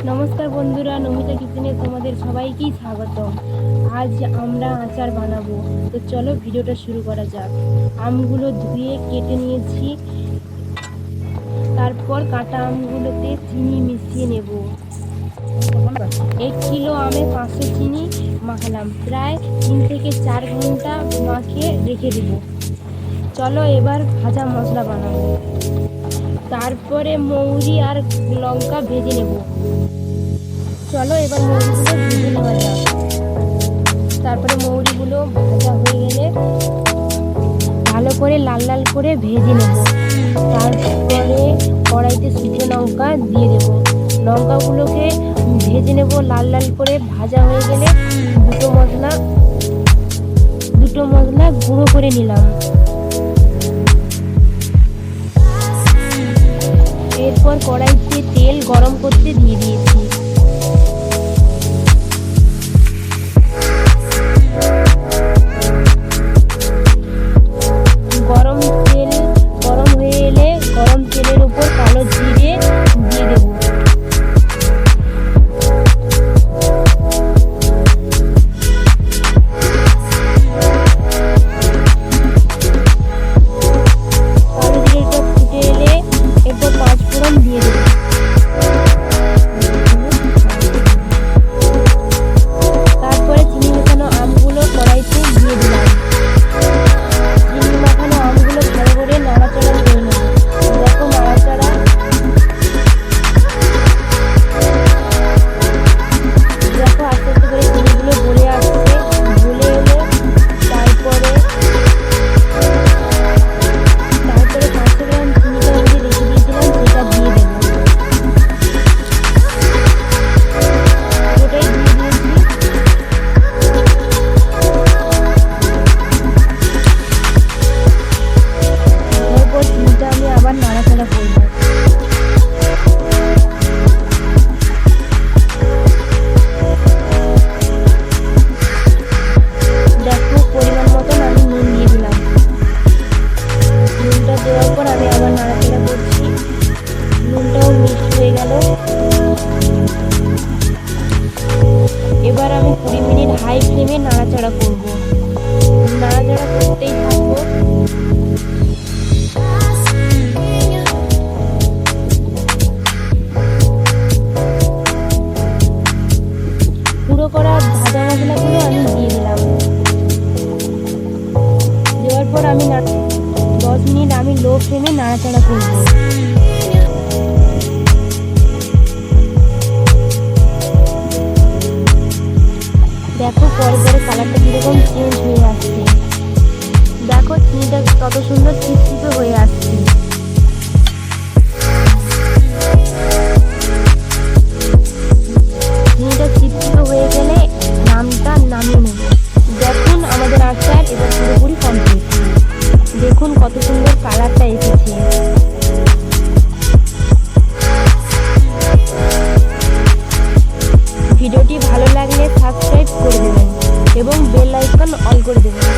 নমস্কার বন্ধুরা, নমিতা কিচেনে তোমাদের সবাইকেই স্বাগতম। আজ আমরা আচার বানাবো, তো চলো ভিডিওটা শুরু করা যাক। আমগুলো ধুয়ে কেটে নিয়েছি, তারপর কাটা আমগুলোতে চিনি মিশিয়ে নেব। 1 কিলো আমে 500 চিনি মাখালাম, প্রায় 3 থেকে 4 ঘন্টা মাখিয়ে রেখে দেব। চলো এবার ভাজা মশলা বানাবো। তারপরে মৌরি আর লঙ্কা ভেজে নেব। চলো এবার মৌরিগুলো ভেজে নেওয়া যাক। তারপরে মৌরিগুলো ভাজা হয়ে গেলে ভালো করে লাল লাল করে ভেজে নেব। তারপরে কড়াইতে শুকনো লঙ্কা দিয়ে দেব। লঙ্কাগুলোকে ভেজে নেব লাল লাল করে। ভাজা হয়ে গেলে দুটো মশলা গুঁড়ো করে নিলাম। এরপর কড়াইতে তেল গরম করতে দিয়ে দিয়েছি। গরম হয়ে এলে গরম তেলের উপর কালো জিরে দিয়ে দেব। কালো জিরেটা ফুটে এলে এরপর 5 ফোড়ন দিয়ে দেব। তারপরে চিনি মেশানো আমগুলো কড়াইতে দিয়ে দিলাম। চিনি মাখানো আমগুলো ভালো করে নাড়াচাড়া করে নেব। দেখো নাড়াচাড়া আস্তে আস্তে করে চিনিগুলো গলে আসছে। গলে এলে তারপরে 500 গ্রাম চিনিটা আমি রেখে দিয়েছিলাম, সেটা দিয়ে দেবো। ওটাই দিয়ে দিয়েছি। এরপর চিনিটা আমি আবার নাড়াচাড়া করব। দেখো পরিমাণ মতন আমি নুন দিয়ে দিলাম। নুনটা দেওয়ার পর আমি আবার নাড়াচাড়া করছি। নুনটাও মিক্সড হয়ে গেল। এবার আমি 20 মিনিট হাই ফ্লেমে নাড়াচাড়া করব। নাড়াচাড়া করতেই থাকবো। গুঁড়ো করা ভাজা মশলাগুলো আমি দিয়ে দিলাম। দেওয়ার পর আমি 10 মিনিট আমি লো ফ্লেমে নাড়াচাড়া করব। দেখো পরে কালারটা কিরকম চেঞ্জ হয়ে আসছে। দেখো চিনিটা কত সুন্দর চিপচিপে হয়ে আসছে। চিনিটা চিপচিপে হয়ে গেলে নামটা নামিয়ে নেব। দেখুন আমাদের আচার এবার পুরোপুরি কমপ্লিট। দেখুন কত সুন্দর কালারটা এসেছে। ভিডিওটি ভালো লাগলে সাবস্ক্রাইব করে দেবেন এবং বেল আইকন অল করে দেবেন।